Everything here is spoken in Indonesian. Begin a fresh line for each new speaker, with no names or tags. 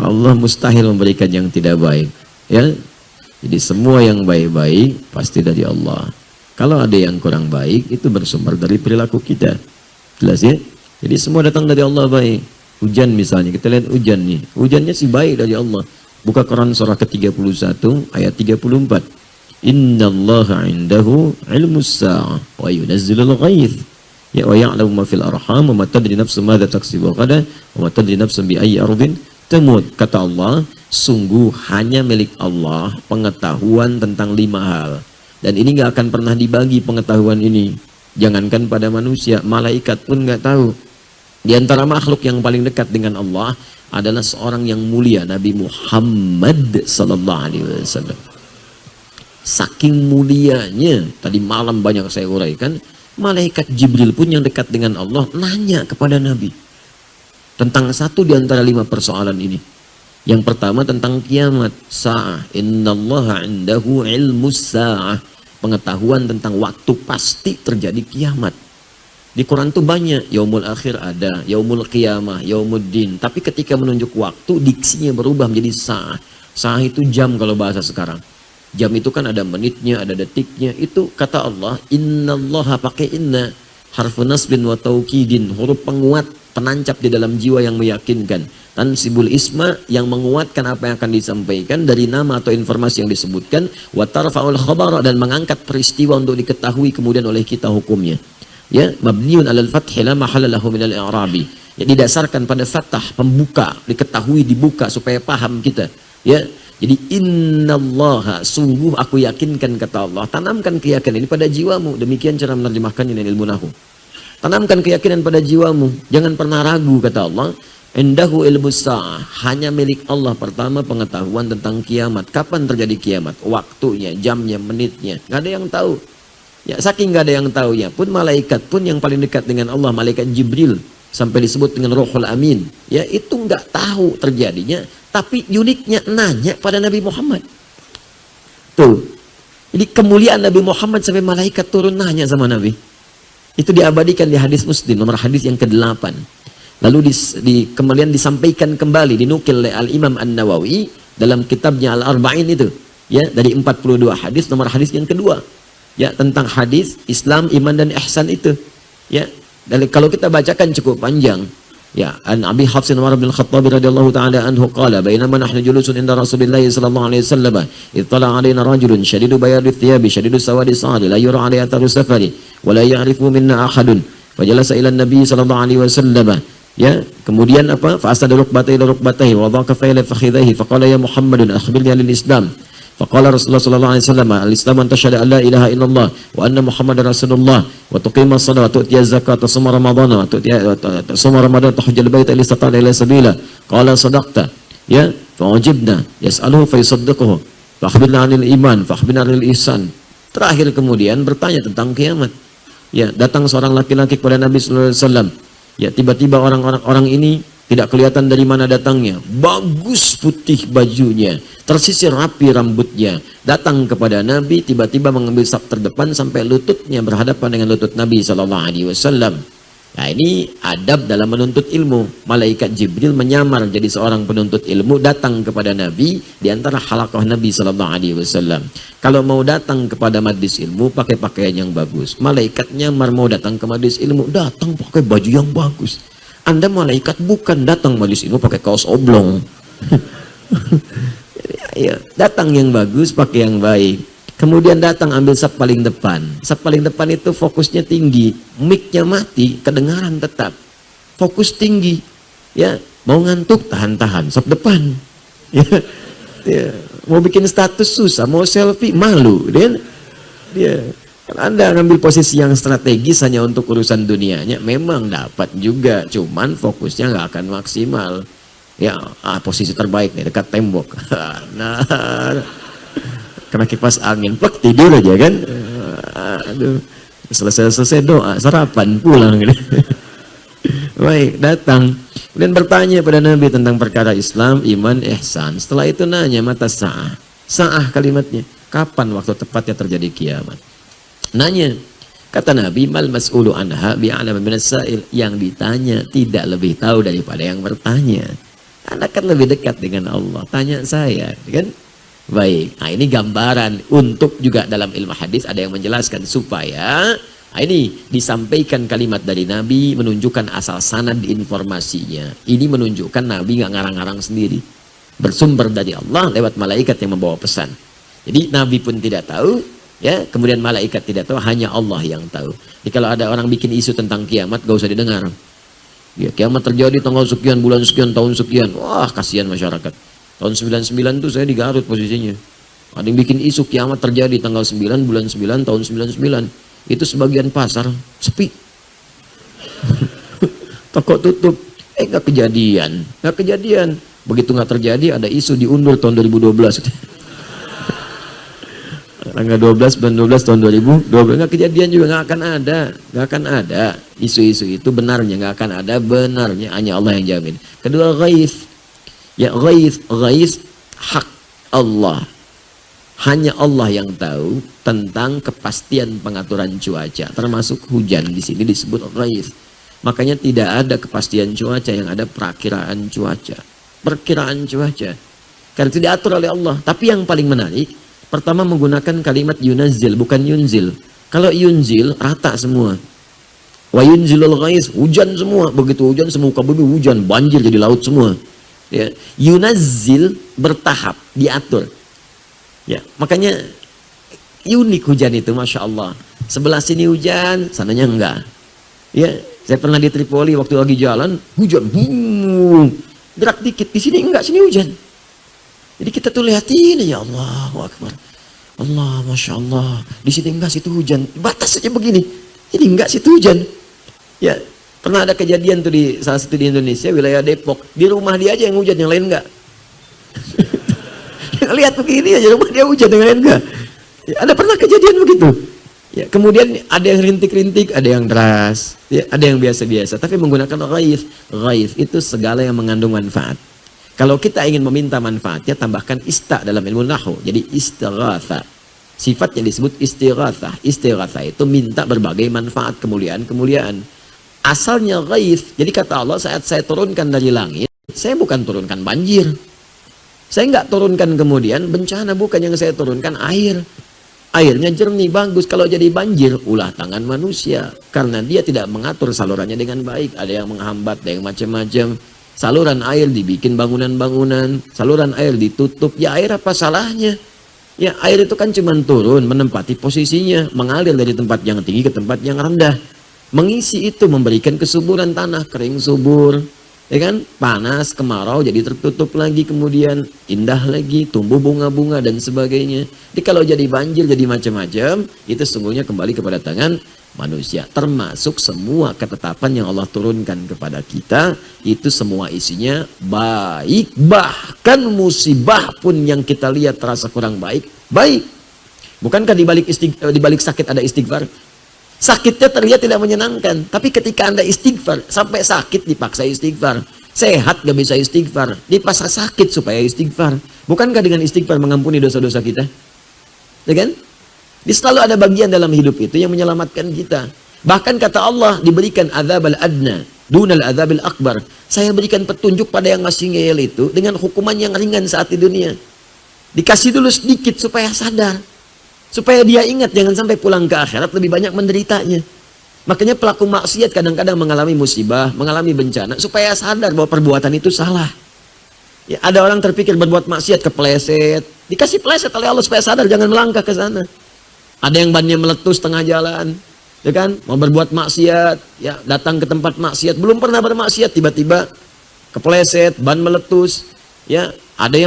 Allah mustahil memberikan yang tidak baik. Ya, jadi semua yang baik-baik pasti dari Allah. Kalau ada yang kurang baik, itu bersumber dari perilaku kita. Jelas ya? Jadi semua datang dari Allah baik. Hujan misalnya, kita lihat hujan nih. Hujannya sih baik dari Allah. Buka Quran surah ke-31 ayat 34. Innallaha indahu ilmus sa'ah wa yunazzilul ghaith. Ya wa ya'lamu ma fil arham wa ma tadri nafsun madza taksibu ghadan wa ma tadri nafsun bi ayyi ardin tamut. Kata Allah, sungguh hanya milik Allah pengetahuan tentang 5 hal. Dan ini nggak akan pernah dibagi pengetahuan ini. Jangankan pada manusia, malaikat pun nggak tahu. Di antara makhluk yang paling dekat dengan Allah adalah seorang yang mulia, Nabi Muhammad sallallahu alaihi wasallam. Saking mulianya, tadi malam banyak saya uraikan, malaikat Jibril pun yang dekat dengan Allah nanya kepada Nabi tentang satu di antara 5 persoalan ini. Yang pertama tentang kiamat, sa'ah. Innallaha indahu ilmus sa'ah. Pengetahuan tentang waktu pasti terjadi kiamat. Di Quran tuh banyak, yaumul akhir ada, yaumul qiyamah, yaumuddin. Tapi ketika menunjuk waktu, diksinya berubah menjadi sa'ah. Sa'ah itu jam kalau bahasa sekarang. Jam itu kan ada menitnya, ada detiknya. Itu kata Allah, innallaha pakai inna. Harfu nasbin wa taukidin. Huruf penguat, penancap di dalam jiwa yang meyakinkan. Tansibul isma yang menguatkan apa yang akan disampaikan dari nama atau informasi yang disebutkan. Wa tarfa'ul khabara dan mengangkat peristiwa untuk diketahui kemudian oleh kita hukumnya. Ya, mabniun 'alal fathi la mahalla lahu minal i'rabi. Ya, didasarkan pada fathah, pembuka, diketahui, dibuka supaya paham kita. Ya. Jadi innallaha, sungguh aku yakinkan kata Allah. Tanamkan keyakinan ini pada jiwamu. Demikian cara menerjemahkannya dengan ilmu nahwu. Tanamkan keyakinan pada jiwamu. Jangan pernah ragu kata Allah. Indahu ilmus sa'ah, hanya milik Allah. Pertama pengetahuan tentang kiamat. Kapan terjadi kiamat? Waktunya, jamnya, menitnya. Gak ada yang tahu. Ya, saking gak ada yang tahu ya. Pun malaikat pun yang paling dekat dengan Allah, malaikat Jibril, sampai disebut dengan Ruhul Amin. Ya, itu nggak tahu terjadinya. Tapi uniknya nanya pada Nabi Muhammad. Tuh. Jadi kemuliaan Nabi Muhammad sampai malaikat turun nanya sama Nabi. Itu diabadikan di hadis Muslim, nomor hadis yang ke-8. Lalu kemudian disampaikan kembali, dinukil oleh Al-Imam An-Nawawi dalam kitabnya Al-Arba'in itu. Ya, dari 42 hadis, nomor hadis yang kedua. Ya, tentang hadis Islam, iman dan ihsan itu. Ya, dan kalau kita bacakan cukup panjang. Ya, an Abi Hafs Umar bin Khattab radhiyallahu taala anhu qala bainama nahnu julusun inda Rasulillah sallallahu alaihi wasallam ittala alaina rajulun shadidu bayadi thiyabi shadidu sawadi sa'ali la yura alaihi atharu safari wa la ya'rifu minna ahadun fajalasa ila an-nabi sallallahu alaihi wasallam. Ya, kemudian apa? Fa asada rukbatayhi ila rukbatayhi wa dhaqa ila fakhidhihi faqala ya Muhammadun akhbirni anil Islam. Faqala Rasulullah sallallahu alaihi wasallam al-Islam an tashhadu an la ilaha illallah wa anna Muhammadar Rasulullah wa tuqima as-salata wa tu'ti az-zakata wa tasuma ramadhana wa tasuma ramadan tahujjal baita illa istata' ila sabila. Qala sadaqta. Ya, fa wajibna yas'aluhu fa yusaddiquhu. Fa akhbirna 'anil iman, fa akhbirna 'anil ihsan. Terakhir kemudian bertanya tentang kiamat. Ya, datang seorang laki-laki kepada Nabi sallallahu alaihi wasallam. Ya, tiba-tiba orang ini tidak kelihatan dari mana datangnya. Bagus putih bajunya, tersisir rapi rambutnya. Datang kepada Nabi, tiba-tiba mengambil saf terdepan sampai lututnya berhadapan dengan lutut Nabi SAW. Nah, ini adab dalam menuntut ilmu. Malaikat Jibril menyamar jadi seorang penuntut ilmu, datang kepada Nabi di antara halaqah Nabi SAW. Kalau mau datang kepada majlis ilmu, pakai pakaian yang bagus. Malaikat nyamar mau datang ke majlis ilmu, datang pakai baju yang bagus. Anda malaikat bukan datang majlis ilmu pakai kaos oblong. Ya, datang yang bagus, pakai yang baik. Kemudian datang ambil saf paling depan. Saf paling depan itu fokusnya tinggi, mic-nya mati, kedengaran tetap. Fokus tinggi. Ya, mau ngantuk tahan-tahan saf depan. Ya, mau bikin status susah, mau selfie malu. Dia Anda ngambil posisi yang strategis hanya untuk urusan dunianya, memang dapat juga, cuman fokusnya nggak akan maksimal. Ya, posisi terbaik nih dekat tembok. Nah, kena kipas angin, plek tidur aja kan. Aduh, selesai doa, sarapan pulang. Baik, datang. Kemudian bertanya pada Nabi tentang perkara Islam, iman, ihsan. Setelah itu nanya mata sa'ah. Sa'ah kalimatnya, kapan waktu tepatnya terjadi kiamat? Nanya, kata Nabi, mal mas'ulu anha bi'alama minas sa'il. Yang ditanya tidak lebih tahu daripada yang bertanya. Anda kan lebih dekat dengan Allah. Tanya saya, kan? Baik. Nah, ini gambaran untuk juga dalam ilmu hadis ada yang menjelaskan supaya ini disampaikan kalimat dari Nabi menunjukkan asal sanad informasinya. Ini menunjukkan Nabi nggak ngarang-ngarang sendiri. Bersumber dari Allah lewat malaikat yang membawa pesan. Jadi Nabi pun tidak tahu, ya, kemudian malaikat tidak tahu, hanya Allah yang tahu. Jadi kalau ada orang bikin isu tentang kiamat, gak usah didengar. Ya, kiamat terjadi tanggal sekian, bulan sekian, tahun sekian. Wah, kasihan masyarakat. Tahun 99 tuh saya di Garut posisinya. Ada yang bikin isu kiamat terjadi tanggal 9, bulan 9, tahun 99. Itu sebagian pasar sepi. Toko tutup. Nggak kejadian. Nggak kejadian. Begitu nggak terjadi, ada isu diundur tahun 2012. Tanggal 12 bulan 12 tahun 2012. Nggak kejadian juga, nggak akan ada. Nggak akan ada. Isu-isu itu benarnya, nggak akan ada benarnya. Hanya Allah yang jamin. Kedua, ghaith. Ya, ghaith hak Allah. Hanya Allah yang tahu tentang kepastian pengaturan cuaca, termasuk hujan. Di sini disebut ghaith. Makanya tidak ada kepastian cuaca, yang ada perakiraan cuaca. Perkiraan cuaca. Karena tidak diatur oleh Allah. Tapi yang paling menarik, pertama menggunakan kalimat yunazzil, bukan yunzil. Kalau yunzil, rata semua. Wa yunzilul ghaith, hujan semua. Begitu hujan, semuka bumi hujan, banjir jadi laut semua. Ya, yunazzil bertahap, diatur. Ya, makanya unik hujan itu, masya Allah. Sebelah sini hujan, sananya enggak. Ya, saya pernah di Tripoli waktu lagi jalan, hujan, gerak dikit, di sini enggak, sini hujan. Jadi kita tuh lihatin, ya Allah, Akbar. Allah, masya Allah. Di sini enggak, situ hujan. Batas saja begini. Ini enggak, situ hujan. Ya. Pernah ada kejadian tuh di salah satu di Indonesia, wilayah Depok. Di rumah dia aja yang hujan, yang lain enggak. Lihat begini aja, rumah dia hujan, yang lain enggak. Ya, ada pernah kejadian begitu. Ya, kemudian ada yang rintik-rintik, ada yang deras, ya, ada yang biasa-biasa. Tapi menggunakan ghaith. Ghaith itu segala yang mengandung manfaat. Kalau kita ingin meminta manfaatnya, tambahkan ista dalam ilmu nahwu. Jadi istighatha. Sifatnya disebut istighathah. Istighathah itu minta berbagai manfaat, kemuliaan-kemuliaan. Asalnya ghaith. Jadi kata Allah, saat saya turunkan dari langit, saya bukan turunkan banjir. Saya nggak turunkan kemudian bencana, bukan yang saya turunkan air. Airnya jernih, bagus. Kalau jadi banjir, ulah tangan manusia. Karena dia tidak mengatur salurannya dengan baik. Ada yang menghambat, ada yang macam-macam. Saluran air dibikin bangunan-bangunan. Saluran air ditutup. Ya, air apa salahnya? Ya, air itu kan cuma turun, menempati posisinya. Mengalir dari tempat yang tinggi ke tempat yang rendah. Mengisi itu, memberikan kesuburan tanah, kering subur, ya kan? Panas, kemarau, jadi tertutup lagi, kemudian indah lagi, tumbuh bunga-bunga dan sebagainya. Jadi kalau jadi banjir, jadi macam-macam, itu sesungguhnya kembali kepada tangan manusia. Termasuk semua ketetapan yang Allah turunkan kepada kita, itu semua isinya baik. Bahkan musibah pun yang kita lihat terasa kurang baik, baik. Bukankah di balik sakit ada istighfar? Sakitnya terlihat tidak menyenangkan, tapi ketika Anda istighfar, sampai sakit dipaksa istighfar, sehat gak bisa istighfar, dipaksa sakit supaya istighfar. Bukankah dengan istighfar mengampuni dosa-dosa kita? Ya kan? Selalu ada bagian dalam hidup itu yang menyelamatkan kita. Bahkan kata Allah, diberikan azab al-adna dunal azab al-akbar. Saya berikan petunjuk pada yang masih ngeyel itu dengan hukuman yang ringan saat di dunia. Dikasih dulu sedikit supaya sadar. Supaya dia ingat, jangan sampai pulang ke akhirat lebih banyak menderitanya. Makanya pelaku maksiat kadang-kadang mengalami musibah, mengalami bencana, supaya sadar bahwa perbuatan itu salah. Ya, ada orang terpikir berbuat maksiat, kepleset. Dikasih pleset oleh Allah supaya sadar, jangan melangkah ke sana. Ada yang bannya meletus tengah jalan, ya kan? Mau berbuat maksiat, ya datang ke tempat maksiat, belum pernah bermaksiat, tiba-tiba kepleset, ban meletus. Ya, ada yang